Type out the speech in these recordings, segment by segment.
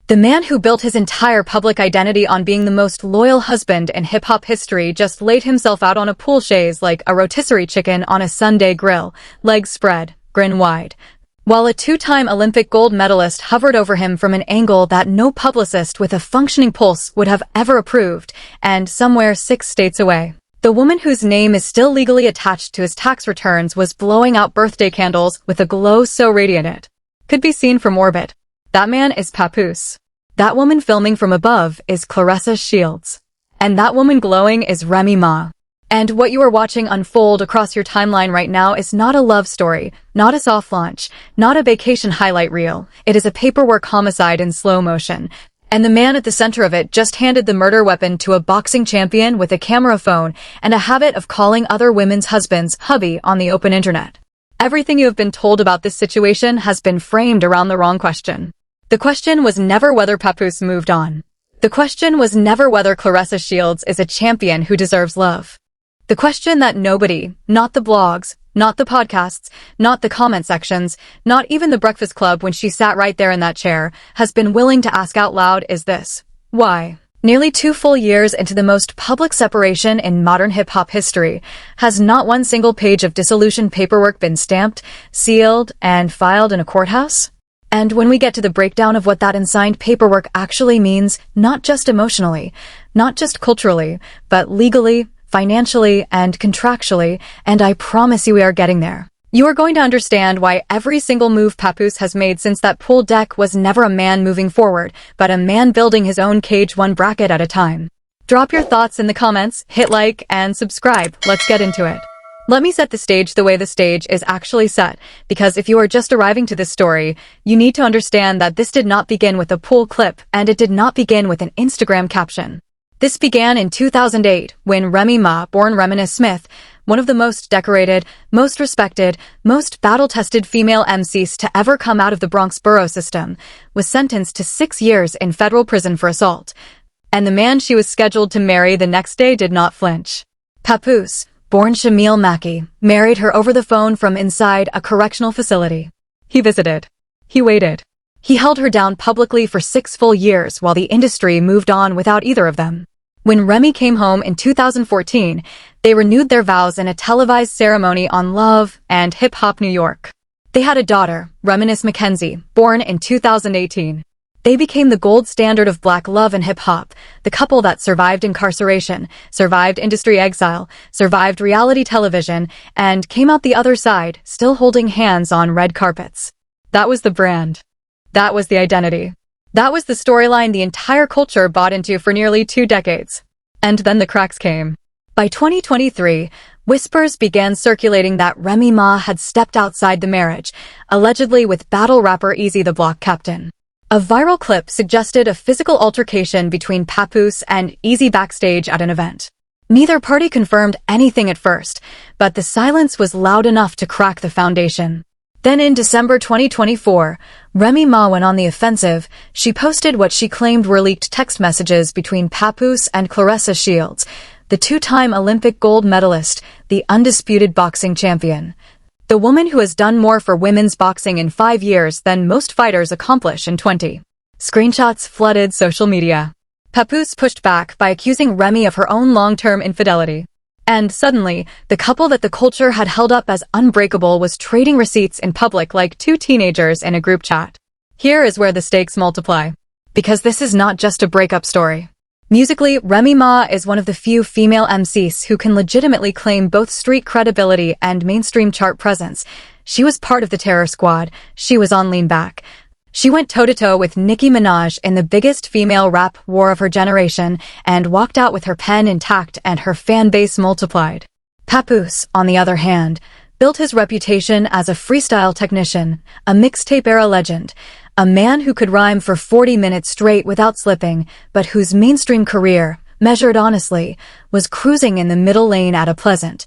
The man who built his entire public identity on being the most loyal husband in hip-hop history just laid himself out on a pool chaise like a rotisserie chicken on a Sunday grill, legs spread, grin wide, while a two-time Olympic gold medalist hovered over him from an angle that no publicist with a functioning pulse would have ever approved, and somewhere 6 states away. The woman whose name is still legally attached to his tax returns was blowing out birthday candles with a glow so radiant it could be seen from orbit. That man is Papoose. That woman filming from above is Claressa Shields. And that woman glowing is Remy Ma. And what you are watching unfold across your timeline right now is not a love story, not a soft launch, not a vacation highlight reel. It is a paperwork homicide in slow motion. And the man at the center of it just handed the murder weapon to a boxing champion with a camera phone and a habit of calling other women's husbands hubby on the open internet. Everything you have been told about this situation has been framed around the wrong question. The question was never whether Papoose moved on. The question was never whether Claressa Shields is a champion who deserves love. The question that nobody, not the blogs, not the podcasts, not the comment sections, not even the Breakfast Club when she sat right there in that chair, has been willing to ask out loud is this: why? Nearly 2 full years into the most public separation in modern hip-hop history, has not one single page of dissolution paperwork been stamped, sealed, and filed in a courthouse? And when we get to the breakdown of what that unsigned paperwork actually means, not just emotionally, not just culturally, but legally, financially, and contractually, and I promise you we are getting there, you are going to understand why every single move Papoose has made since that pool deck was never a man moving forward, but a man building his own cage one bracket at a time. Drop your thoughts in the comments, hit like, and subscribe. Let's get into it. Let me set the stage the way the stage is actually set, because if you are just arriving to this story, you need to understand that this did not begin with a pool clip, and it did not begin with an Instagram caption. This began in 2008, when Remy Ma, born Remy Smith, one of the most decorated, most respected, most battle-tested female MCs to ever come out of the Bronx borough system, was sentenced to 6 years in federal prison for assault. And the man she was scheduled to marry the next day did not flinch. Papoose, born Shamil Mackey, married her over the phone from inside a correctional facility. He visited. He waited. He held her down publicly for 6 full years while the industry moved on without either of them. When Remy came home in 2014, they renewed their vows in a televised ceremony on Love and Hip Hop New York. They had a daughter, Reminisce Mackenzie, born in 2018. They became the gold standard of Black love and hip-hop, the couple that survived incarceration, survived industry exile, survived reality television, and came out the other side, still holding hands on red carpets. That was the brand. That was the identity. That was the storyline the entire culture bought into for nearly 2 decades. And then the cracks came. By 2023, whispers began circulating that Remy Ma had stepped outside the marriage, allegedly with battle rapper Easy the Block Captain. A viral clip suggested a physical altercation between Papoose and Easy backstage at an event. Neither party confirmed anything at first, but the silence was loud enough to crack the foundation. Then in December 2024, Remy Ma went on the offensive. She posted what she claimed were leaked text messages between Papoose and Claressa Shields, the 2-time Olympic gold medalist, the undisputed boxing champion. The woman who has done more for women's boxing in 5 years than most fighters accomplish in 20. Screenshots flooded social media. Papoose pushed back by accusing Remy of her own long-term infidelity. And suddenly, the couple that the culture had held up as unbreakable was trading receipts in public like 2 teenagers in a group chat. Here is where the stakes multiply. Because this is not just a breakup story. Musically, Remy Ma is one of the few female MCs who can legitimately claim both street credibility and mainstream chart presence. She was part of the terror squad. She was on Lean Back. She went toe-to-toe with Nicki Minaj in the biggest female rap war of her generation and walked out with her pen intact and her fan base multiplied. Papoose, on the other hand, built his reputation as a freestyle technician, a mixtape-era legend, a man who could rhyme for 40 minutes straight without slipping, but whose mainstream career, measured honestly, was cruising in the middle lane at a pleasant,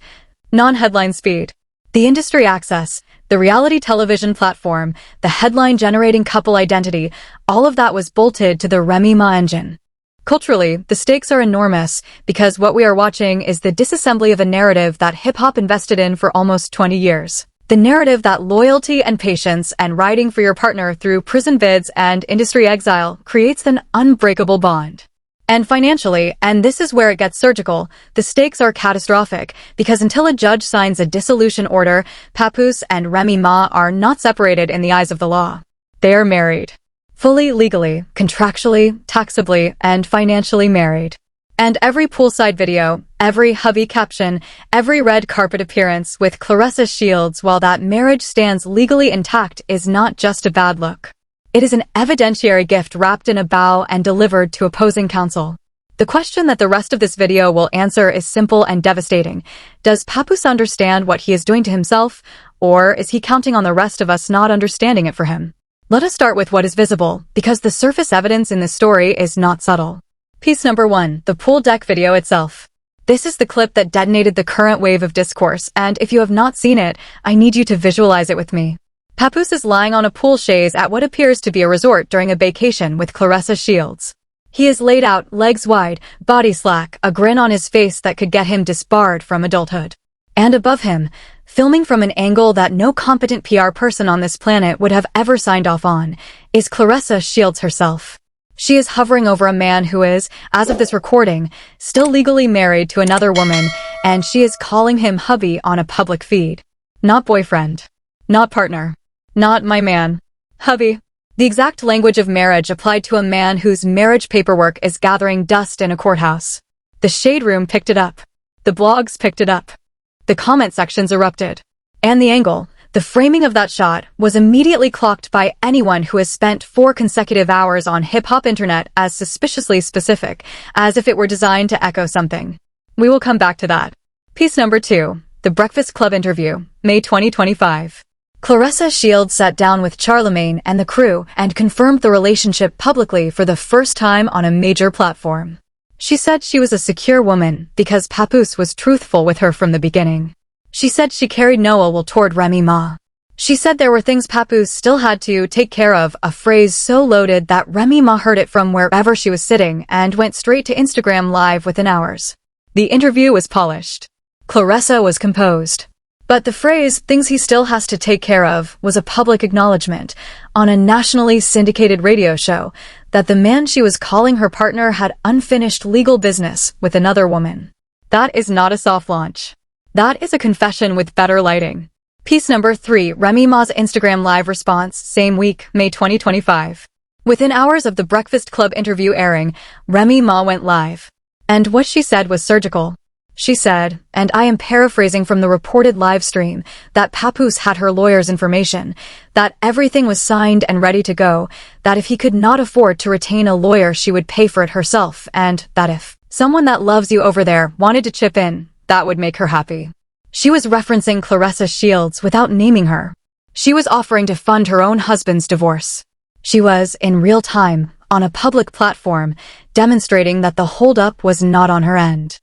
non-headline speed. The industry access, the reality television platform, the headline-generating couple identity, all of that was bolted to the Remy Ma engine. Culturally, the stakes are enormous because what we are watching is the disassembly of a narrative that hip-hop invested in for almost 20 years. The narrative that loyalty and patience and riding for your partner through prison vids and industry exile creates an unbreakable bond. And financially, and this is where it gets surgical, the stakes are catastrophic because until a judge signs a dissolution order, Papoose and Remy Ma are not separated in the eyes of the law. They are married. Fully legally, contractually, taxably, and financially married. And every poolside video, every hubby caption, every red carpet appearance with Claressa Shields while that marriage stands legally intact is not just a bad look. It is an evidentiary gift wrapped in a bow and delivered to opposing counsel. The question that the rest of this video will answer is simple and devastating. Does Papoose understand what he is doing to himself, or is he counting on the rest of us not understanding it for him? Let us start with what is visible, because the surface evidence in this story is not subtle. Piece number 1, the pool deck video itself. This is the clip that detonated the current wave of discourse, and if you have not seen it, I need you to visualize it with me. Papoose is lying on a pool chaise at what appears to be a resort during a vacation with Claressa Shields. He is laid out, legs wide, body slack, a grin on his face that could get him disbarred from adulthood. And above him, filming from an angle that no competent PR person on this planet would have ever signed off on, is Claressa Shields herself. She is hovering over a man who is, as of this recording, still legally married to another woman, and she is calling him hubby on a public feed. Not boyfriend. Not partner. Not my man. Hubby. The exact language of marriage applied to a man whose marriage paperwork is gathering dust in a courthouse. The shade room picked it up. The blogs picked it up. The comment sections erupted. And the angle, the framing of that shot, was immediately clocked by anyone who has spent 4 consecutive hours on hip-hop internet as suspiciously specific, as if it were designed to echo something. We will come back to that. Piece number 2, The Breakfast Club interview, May 2025. Claressa Shields sat down with Charlemagne and the crew and confirmed the relationship publicly for the first time on a major platform. She said she was a secure woman because Papoose was truthful with her from the beginning. She said she carried no ill will toward Remy Ma. She said there were things Papoose still had to take care of, a phrase so loaded that Remy Ma heard it from wherever she was sitting and went straight to Instagram Live within hours. The interview was polished. Claressa was composed. But the phrase, things he still has to take care of, was a public acknowledgement, on a nationally syndicated radio show, that the man she was calling her partner had unfinished legal business with another woman. That is not a soft launch. That is a confession with better lighting. Piece number 3, Remy Ma's Instagram Live response, same week, May 2025. Within hours of the Breakfast Club interview airing, Remy Ma went live. And what she said was surgical. She said, and I am paraphrasing from the reported live stream, that Papoose had her lawyer's information, that everything was signed and ready to go, that if he could not afford to retain a lawyer she would pay for it herself, and that if someone that loves you over there wanted to chip in, that would make her happy. She was referencing Claressa Shields without naming her. She was offering to fund her own husband's divorce. She was, in real time, on a public platform, demonstrating that the holdup was not on her end.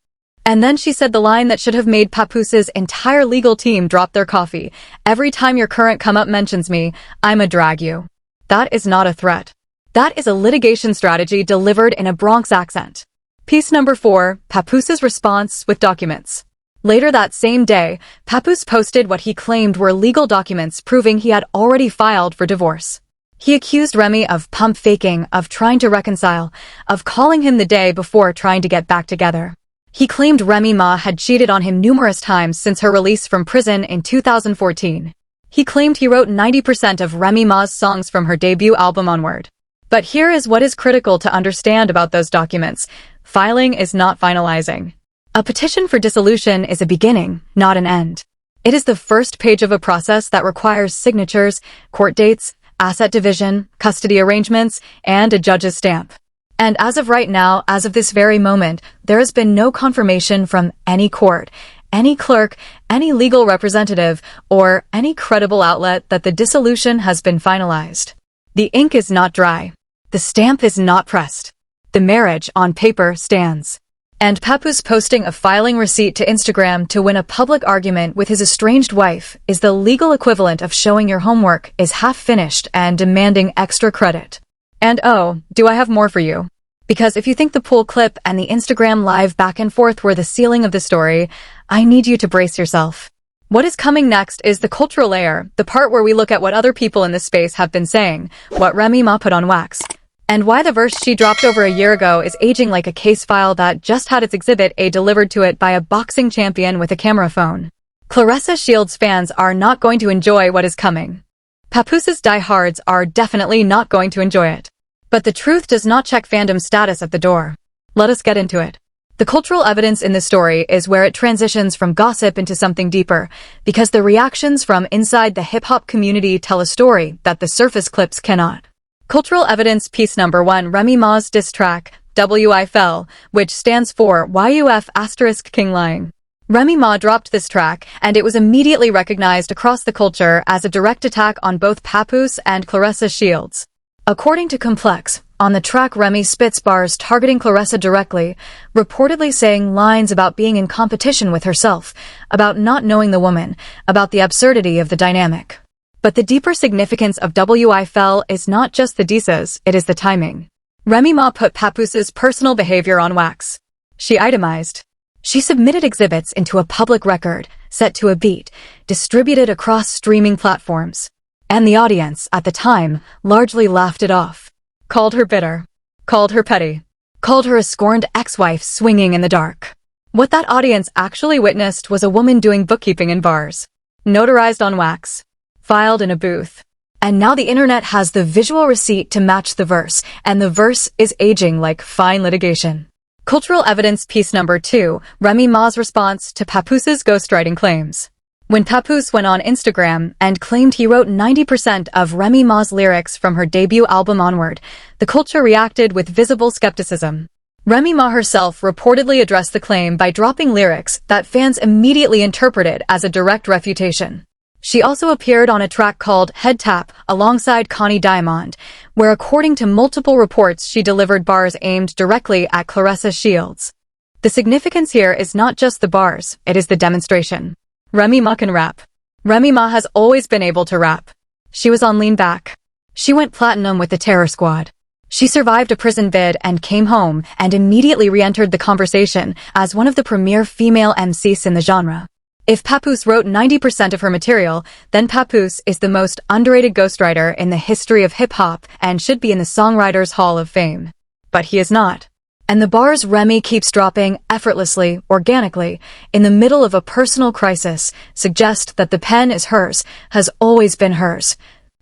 And then she said the line that should have made Papoose's entire legal team drop their coffee. Every time your current come-up mentions me, I'ma drag you. That is not a threat. That is a litigation strategy delivered in a Bronx accent. Piece number 4, Papoose's response with documents. Later that same day, Papoose posted what he claimed were legal documents proving he had already filed for divorce. He accused Remy of pump faking, of trying to reconcile, of calling him the day before trying to get back together. He claimed Remy Ma had cheated on him numerous times since her release from prison in 2014. He claimed he wrote 90% of Remy Ma's songs from her debut album onward. But here is what is critical to understand about those documents. Filing is not finalizing. A petition for dissolution is a beginning, not an end. It is the first page of a process that requires signatures, court dates, asset division, custody arrangements, and a judge's stamp. And as of right now, as of this very moment, there has been no confirmation from any court, any clerk, any legal representative, or any credible outlet that the dissolution has been finalized. The ink is not dry. The stamp is not pressed. The marriage, on paper, stands. And Papoose posting a filing receipt to Instagram to win a public argument with his estranged wife is the legal equivalent of showing your homework is half finished and demanding extra credit. And oh, do I have more for you? Because if you think the pool clip and the Instagram live back and forth were the ceiling of the story, I need you to brace yourself. What is coming next is the cultural layer, the part where we look at what other people in this space have been saying, what Remy Ma put on wax, and why the verse she dropped over a year ago is aging like a case file that just had its Exhibit A delivered to it by a boxing champion with a camera phone. Claressa Shields fans are not going to enjoy what is coming. Papoose's diehards are definitely not going to enjoy it. But the truth does not check fandom status at the door. Let us get into it. The cultural evidence in this story is where it transitions from gossip into something deeper, because the reactions from inside the hip-hop community tell a story that the surface clips cannot. Cultural evidence piece number 1, Remy Ma's diss track, WYFL, which stands for WYFL King Lying. Remy Ma dropped this track, and it was immediately recognized across the culture as a direct attack on both Papoose and Claressa Shields. According to Complex, on the track Remy spits bars targeting Claressa directly, reportedly saying lines about being in competition with herself, about not knowing the woman, about the absurdity of the dynamic. But the deeper significance of WYFL is not just the disses, it is the timing. Remy Ma put Papoose's personal behavior on wax. She itemized. She submitted exhibits into a public record, set to a beat, distributed across streaming platforms. And the audience, at the time, largely laughed it off. Called her bitter. Called her petty. Called her a scorned ex-wife swinging in the dark. What that audience actually witnessed was a woman doing bookkeeping in bars. Notarized on wax. Filed in a booth. And now the internet has the visual receipt to match the verse, and the verse is aging like fine litigation. Cultural evidence piece number 2, Remy Ma's response to Papoose's ghostwriting claims. When Papoose went on Instagram and claimed he wrote 90% of Remy Ma's lyrics from her debut album onward, the culture reacted with visible skepticism. Remy Ma herself reportedly addressed the claim by dropping lyrics that fans immediately interpreted as a direct refutation. She also appeared on a track called Head Tap alongside Connie Diamond, where according to multiple reports she delivered bars aimed directly at Claressa Shields. The significance here is not just the bars, it is the demonstration. Remy Ma can rap. Remy Ma has always been able to rap. She was on Lean Back. She went platinum with the Terror Squad. She survived a prison bid and came home and immediately re-entered the conversation as one of the premier female MCs in the genre. If Papoose wrote 90% of her material, then Papoose is the most underrated ghostwriter in the history of hip-hop and should be in the Songwriters Hall of Fame. But he is not. And the bars Remy keeps dropping effortlessly, organically, in the middle of a personal crisis, suggest that the pen is hers, has always been hers.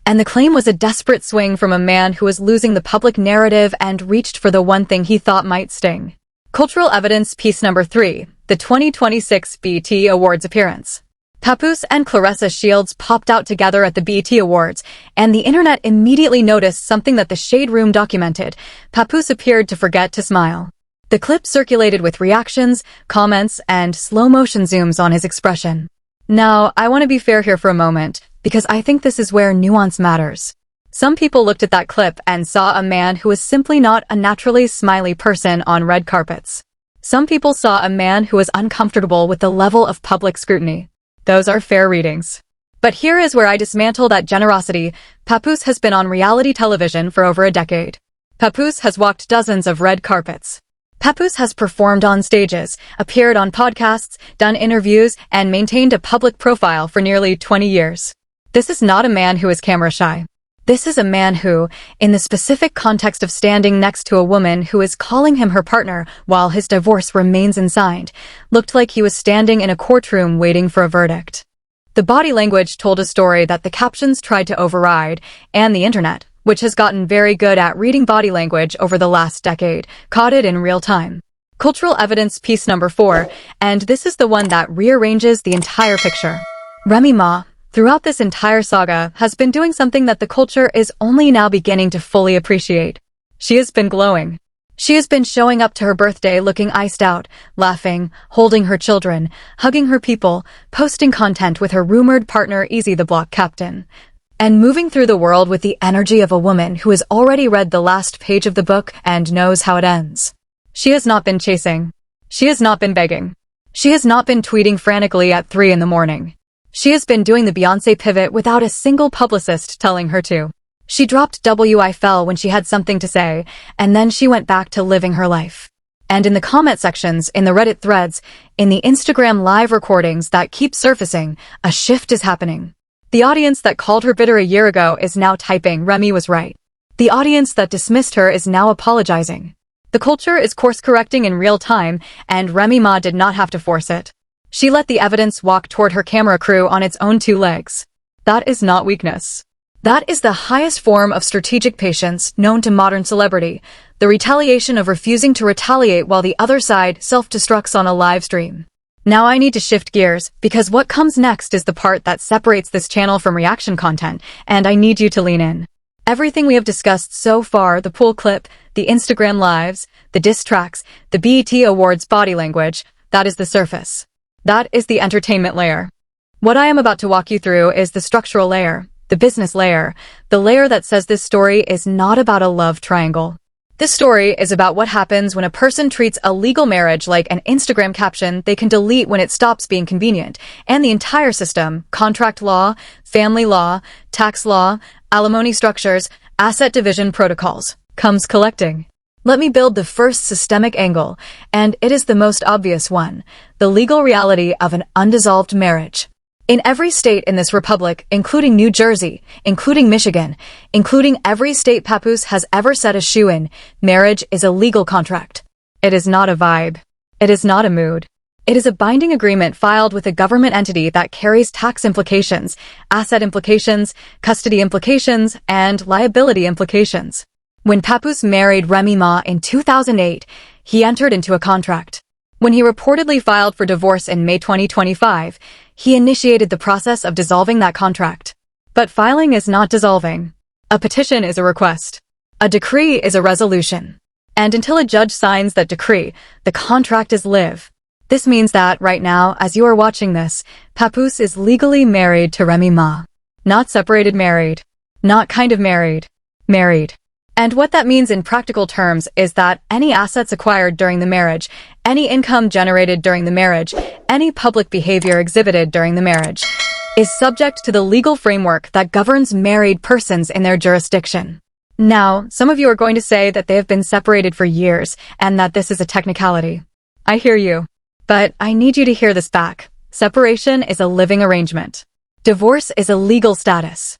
And the claim was a desperate swing from a man who was losing the public narrative and reached for the one thing he thought might sting. Cultural evidence piece number 3, the 2026 BET Awards appearance. Papoose and Claressa Shields popped out together at the BET Awards, and the internet immediately noticed something that the Shade Room documented. Papoose appeared to forget to smile. The clip circulated with reactions, comments, and slow-motion zooms on his expression. Now, I want to be fair here for a moment, because I think this is where nuance matters. Some people looked at that clip and saw a man who was simply not a naturally smiley person on red carpets. Some people saw a man who was uncomfortable with the level of public scrutiny. Those are fair readings. But here is where I dismantle that generosity. Papoose has been on reality television for over a decade. Papoose has walked dozens of red carpets. Papoose has performed on stages, appeared on podcasts, done interviews, and maintained a public profile for nearly 20 years. This is not a man who is camera shy. This is a man who, in the specific context of standing next to a woman who is calling him her partner while his divorce remains unsigned, looked like he was standing in a courtroom waiting for a verdict. The body language told a story that the captions tried to override, and the internet, which has gotten very good at reading body language over the last decade, caught it in real time. Cultural evidence piece number 4, and this is the one that rearranges the entire picture. Remy Ma, throughout this entire saga, has been doing something that the culture is only now beginning to fully appreciate. She has been glowing. She has been showing up to her birthday looking iced out, laughing, holding her children, hugging her people, posting content with her rumored partner Easy the Block Captain, and moving through the world with the energy of a woman who has already read the last page of the book and knows how it ends. She has not been chasing. She has not been begging. She has not been tweeting frantically at 3 in the morning. She has been doing the Beyoncé pivot without a single publicist telling her to. She dropped WYFL when she had something to say, and then she went back to living her life. And in the comment sections, in the Reddit threads, in the Instagram live recordings that keep surfacing, a shift is happening. The audience that called her bitter a year ago is now typing, Remy was right. The audience that dismissed her is now apologizing. The culture is course-correcting in real time, and Remy Ma did not have to force it. She let the evidence walk toward her camera crew on its own two legs. That is not weakness. That is the highest form of strategic patience known to modern celebrity, the retaliation of refusing to retaliate while the other side self-destructs on a live stream. Now I need to shift gears, because what comes next is the part that separates this channel from reaction content, and I need you to lean in. Everything we have discussed so far, the pool clip, the Instagram lives, the diss tracks, the BET Awards body language, that is the surface. That is the entertainment layer. What I am about to walk you through is the structural layer, the business layer, the layer that says this story is not about a love triangle. This story is about what happens when a person treats a legal marriage like an Instagram caption they can delete when it stops being convenient, and the entire system, contract law, family law, tax law, alimony structures, asset division protocols, comes collecting. Let me build the first systemic angle, and it is the most obvious one, the legal reality of an undissolved marriage. In every state in this republic, including New Jersey, including Michigan, including every state Papoose has ever set a shoe in, marriage is a legal contract. It is not a vibe. It is not a mood. It is a binding agreement filed with a government entity that carries tax implications, asset implications, custody implications, and liability implications. When Papoose married Remy Ma in 2008, he entered into a contract. When he reportedly filed for divorce in May 2025, he initiated the process of dissolving that contract. But filing is not dissolving. A petition is a request. A decree is a resolution. And until a judge signs that decree, the contract is live. This means that, right now, as you are watching this, Papoose is legally married to Remy Ma. Not separated married. Not kind of married. Married. And what that means in practical terms is that any assets acquired during the marriage, any income generated during the marriage, any public behavior exhibited during the marriage, is subject to the legal framework that governs married persons in their jurisdiction. Now, some of you are going to say that they have been separated for years and that this is a technicality. I hear you. But I need you to hear this back. Separation is a living arrangement. Divorce is a legal status.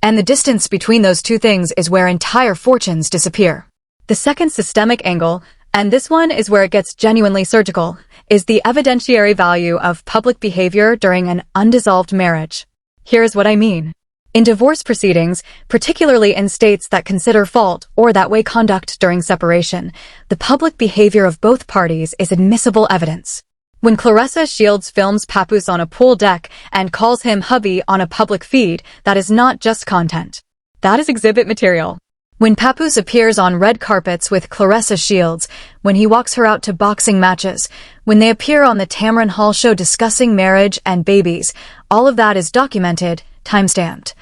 And the distance between those two things is where entire fortunes disappear. The second systemic angle, and this one is where it gets genuinely surgical, is the evidentiary value of public behavior during an undissolved marriage. Here's what I mean. In divorce proceedings, particularly in states that consider fault or that weigh conduct during separation, the public behavior of both parties is admissible evidence. When Claressa Shields films Papoose on a pool deck and calls him hubby on a public feed, that is not just content. That is exhibit material. When Papoose appears on red carpets with Claressa Shields, when he walks her out to boxing matches, when they appear on the Tamron Hall show discussing marriage and babies, all of that is documented, timestamped.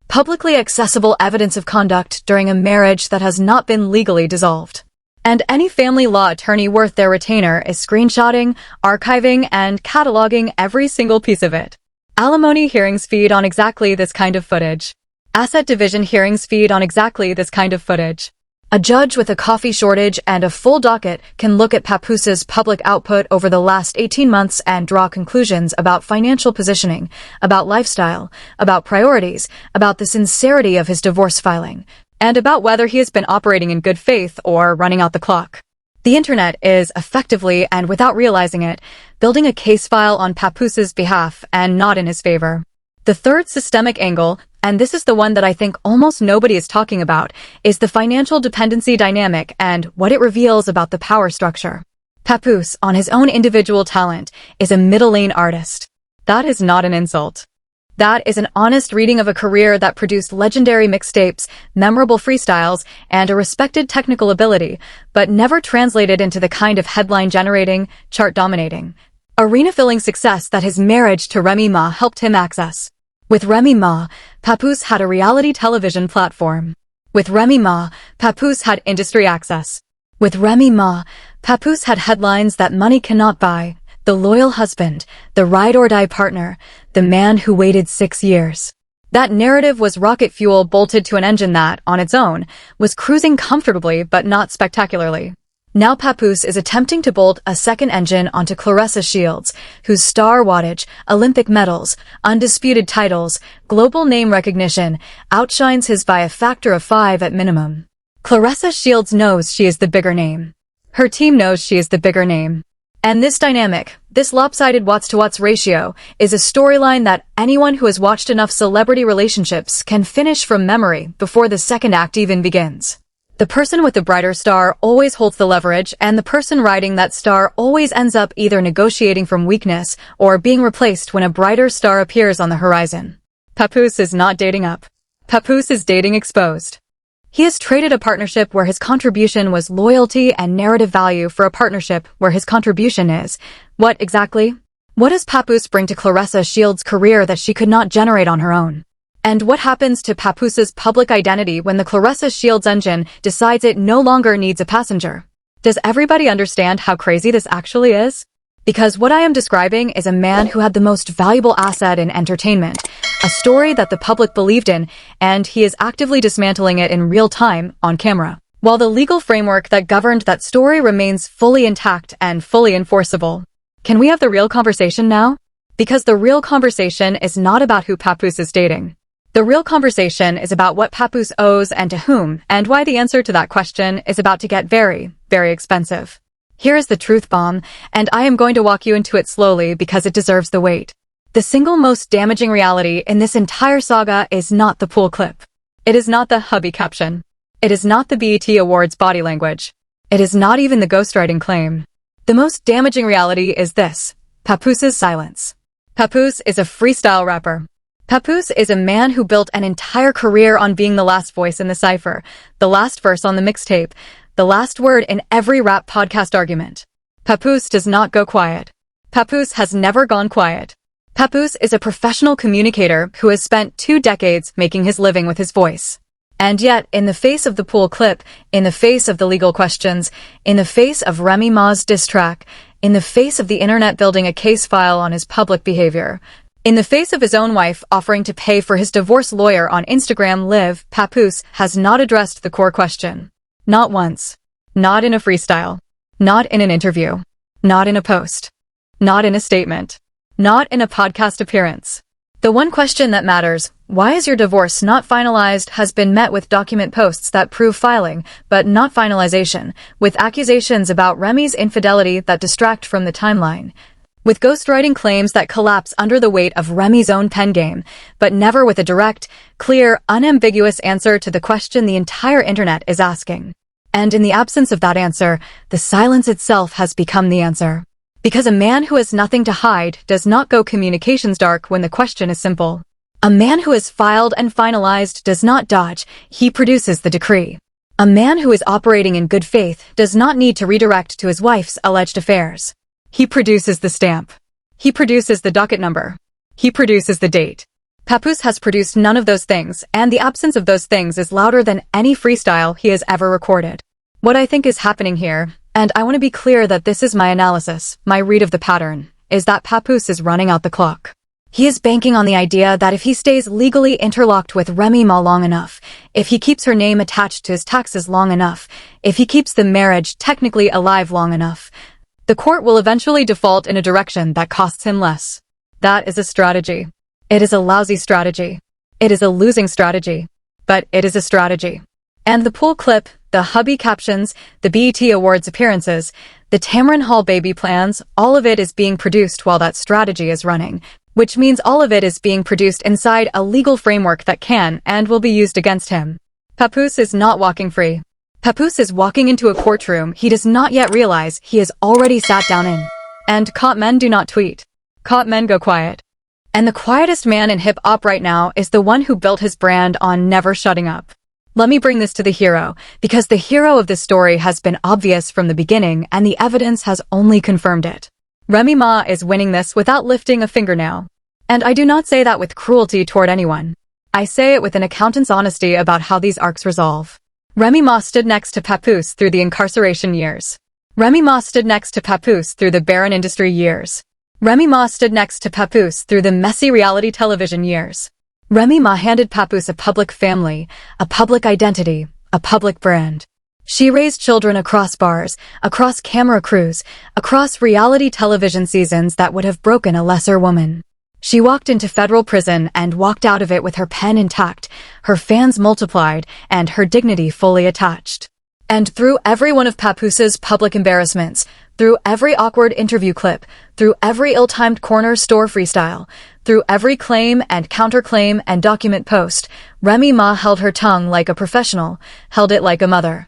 Publicly accessible evidence of conduct during a marriage that has not been legally dissolved. And any family law attorney worth their retainer is screenshotting, archiving, and cataloging every single piece of it. Alimony hearings feed on exactly this kind of footage. Asset division hearings feed on exactly this kind of footage. A judge with a coffee shortage and a full docket can look at Papoose's public output over the last 18 months and draw conclusions about financial positioning, about lifestyle, about priorities, about the sincerity of his divorce filing, and about whether he has been operating in good faith or running out the clock. The internet is effectively, and without realizing it, building a case file on Papoose's behalf and not in his favor. The third systemic angle, and this is the one that I think almost nobody is talking about, is the financial dependency dynamic and what it reveals about the power structure. Papoose, on his own individual talent, is a middle-lane artist. That is not an insult. That is an honest reading of a career that produced legendary mixtapes, memorable freestyles, and a respected technical ability, but never translated into the kind of headline-generating, chart-dominating, arena-filling success that his marriage to Remy Ma helped him access. With Remy Ma, Papoose had a reality television platform. With Remy Ma, Papoose had industry access. With Remy Ma, Papoose had headlines that money cannot buy. The loyal husband, the ride-or-die partner, the man who waited 6 years. That narrative was rocket fuel bolted to an engine that, on its own, was cruising comfortably but not spectacularly. Now Papoose is attempting to bolt a second engine onto Claressa Shields, whose star wattage, Olympic medals, undisputed titles, global name recognition outshines his by a factor of 5 at minimum. Claressa Shields knows she is the bigger name. Her team knows she is the bigger name. And this dynamic, this lopsided watts-to-watts ratio, is a storyline that anyone who has watched enough celebrity relationships can finish from memory before the second act even begins. The person with the brighter star always holds the leverage, and the person riding that star always ends up either negotiating from weakness or being replaced when a brighter star appears on the horizon. Papoose is not dating up. Papoose is dating exposed. He has traded a partnership where his contribution was loyalty and narrative value for a partnership where his contribution is what exactly? What does Papoose bring to Claressa Shields' career that she could not generate on her own? And what happens to Papoose's public identity when the Claressa Shields engine decides it no longer needs a passenger? Does everybody understand how crazy this actually is? Because what I am describing is a man who had the most valuable asset in entertainment, a story that the public believed in, and he is actively dismantling it in real time on camera. While the legal framework that governed that story remains fully intact and fully enforceable. Can we have the real conversation now? Because the real conversation is not about who Papoose is dating. The real conversation is about what Papoose owes and to whom, and why the answer to that question is about to get very, very expensive. Here is the truth bomb, and I am going to walk you into it slowly because it deserves the wait. The single most damaging reality in this entire saga is not the pool clip. It is not the hubby caption. It is not the BET Awards body language. It is not even the ghostwriting claim. The most damaging reality is this: Papoose's silence. Papoose is a freestyle rapper. Papoose is a man who built an entire career on being the last voice in the cipher, the last verse on the mixtape, the last word in every rap podcast argument. Papoose does not go quiet. Papoose has never gone quiet. Papoose is a professional communicator who has spent 2 decades making his living with his voice. And yet, in the face of the pool clip, in the face of the legal questions, in the face of Remy Ma's diss track, in the face of the internet building a case file on his public behavior, in the face of his own wife offering to pay for his divorce lawyer on Instagram Live, Papoose has not addressed the core question. Not once. Not in a freestyle. Not in an interview. Not in a post. Not in a statement. Not in a podcast appearance. The one question that matters, why is your divorce not finalized, has been met with document posts that prove filing, but not finalization, with accusations about Remy's infidelity that distract from the timeline, with ghostwriting claims that collapse under the weight of Remy's own pen game, but never with a direct, clear, unambiguous answer to the question the entire internet is asking. And in the absence of that answer, the silence itself has become the answer. Because a man who has nothing to hide does not go communications dark when the question is simple. A man who has filed and finalized does not dodge, he produces the decree. A man who is operating in good faith does not need to redirect to his wife's alleged affairs. He produces the stamp. He produces the docket number. He produces the date. Papoose has produced none of those things, and the absence of those things is louder than any freestyle he has ever recorded. What I think is happening here, and I want to be clear that this is my analysis, my read of the pattern, is that Papoose is running out the clock. He is banking on the idea that if he stays legally interlocked with Remy Ma long enough, if he keeps her name attached to his taxes long enough, if he keeps the marriage technically alive long enough, the court will eventually default in a direction that costs him less. That is a strategy. It is a lousy strategy. It is a losing strategy. But it is a strategy. And the pool clip, the hubby captions, the BET Awards appearances, the Tamron Hall baby plans, all of it is being produced while that strategy is running, which means all of it is being produced inside a legal framework that can and will be used against him. Papoose is not walking free. Papoose is walking into a courtroom he does not yet realize he has already sat down in. And caught men do not tweet. Caught men go quiet. And the quietest man in hip-hop right now is the one who built his brand on never shutting up. Let me bring this to the hero, because the hero of this story has been obvious from the beginning and the evidence has only confirmed it. Remy Ma is winning this without lifting a fingernail. And I do not say that with cruelty toward anyone. I say it with an accountant's honesty about how these arcs resolve. Remy Ma stood next to Papoose through the incarceration years. Remy Ma stood next to Papoose through the barren industry years. Remy Ma stood next to Papoose through the messy reality television years. Remy Ma handed Papoose a public family, a public identity, a public brand. She raised children across bars, across camera crews, across reality television seasons that would have broken a lesser woman. She walked into federal prison and walked out of it with her pen intact, her fans multiplied, and her dignity fully attached. And through every one of Papoose's public embarrassments, through every awkward interview clip, through every ill-timed corner store freestyle, through every claim and counterclaim and document post, Remy Ma held her tongue like a professional, held it like a mother.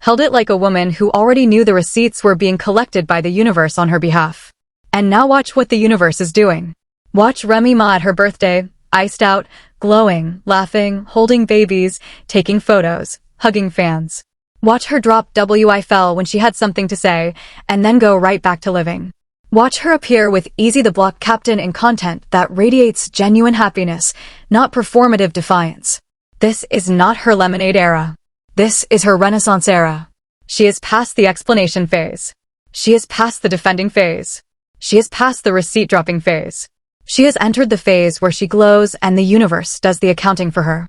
Held it like a woman who already knew the receipts were being collected by the universe on her behalf. And now watch what the universe is doing. Watch Remy Ma at her birthday, iced out, glowing, laughing, holding babies, taking photos, hugging fans. Watch her drop WYFL when she had something to say, and then go right back to living. Watch her appear with Easy the Block Captain in content that radiates genuine happiness, not performative defiance. This is not her lemonade era. This is her Renaissance era. She is past the explanation phase. She is past the defending phase. She is past the receipt-dropping phase. She has entered the phase where she glows and the universe does the accounting for her.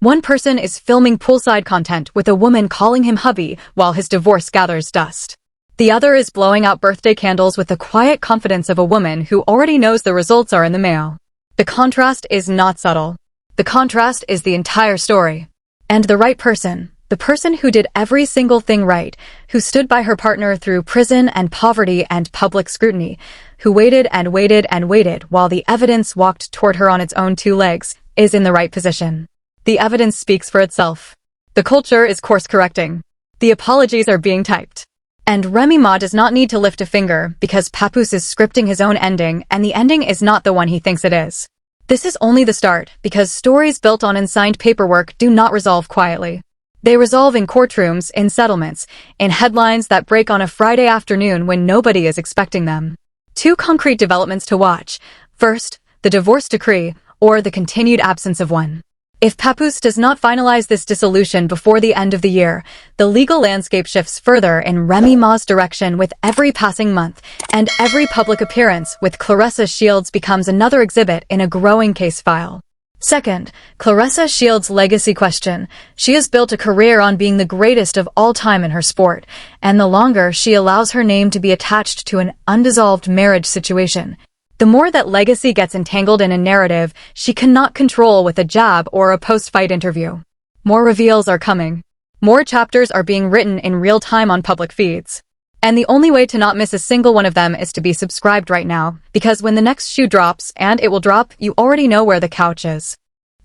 One person is filming poolside content with a woman calling him hubby while his divorce gathers dust. The other is blowing out birthday candles with the quiet confidence of a woman who already knows the results are in the mail. The contrast is not subtle. The contrast is the entire story. And the right person, the person who did every single thing right, who stood by her partner through prison and poverty and public scrutiny, who waited and waited and waited while the evidence walked toward her on its own two legs, is in the right position. The evidence speaks for itself. The culture is course-correcting. The apologies are being typed. And Remy Ma does not need to lift a finger because Papoose is scripting his own ending, and the ending is not the one he thinks it is. This is only the start, because stories built on unsigned paperwork do not resolve quietly. They resolve in courtrooms, in settlements, in headlines that break on a Friday afternoon when nobody is expecting them. Two concrete developments to watch. First, the divorce decree, or the continued absence of one. If Papoose does not finalize this dissolution before the end of the year, the legal landscape shifts further in Remy Ma's direction with every passing month, and every public appearance with Claressa Shields becomes another exhibit in a growing case file. Second, Claressa Shields' legacy question. She has built a career on being the greatest of all time in her sport, and the longer she allows her name to be attached to an undissolved marriage situation, the more that legacy gets entangled in a narrative she cannot control with a jab or a post-fight interview. More reveals are coming. More chapters are being written in real time on public feeds. And the only way to not miss a single one of them is to be subscribed right now, because when the next shoe drops, and it will drop, you already know where the couch is.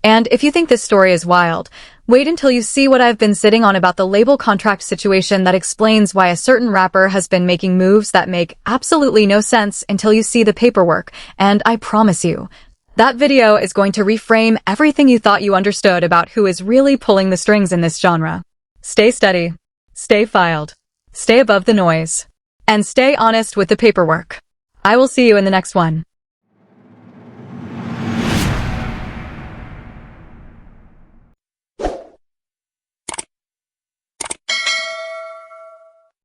And if you think this story is wild, wait until you see what I've been sitting on about the label contract situation that explains why a certain rapper has been making moves that make absolutely no sense until you see the paperwork, and I promise you, that video is going to reframe everything you thought you understood about who is really pulling the strings in this genre. Stay steady, stay filed, stay above the noise, and stay honest with the paperwork. I will see you in the next one.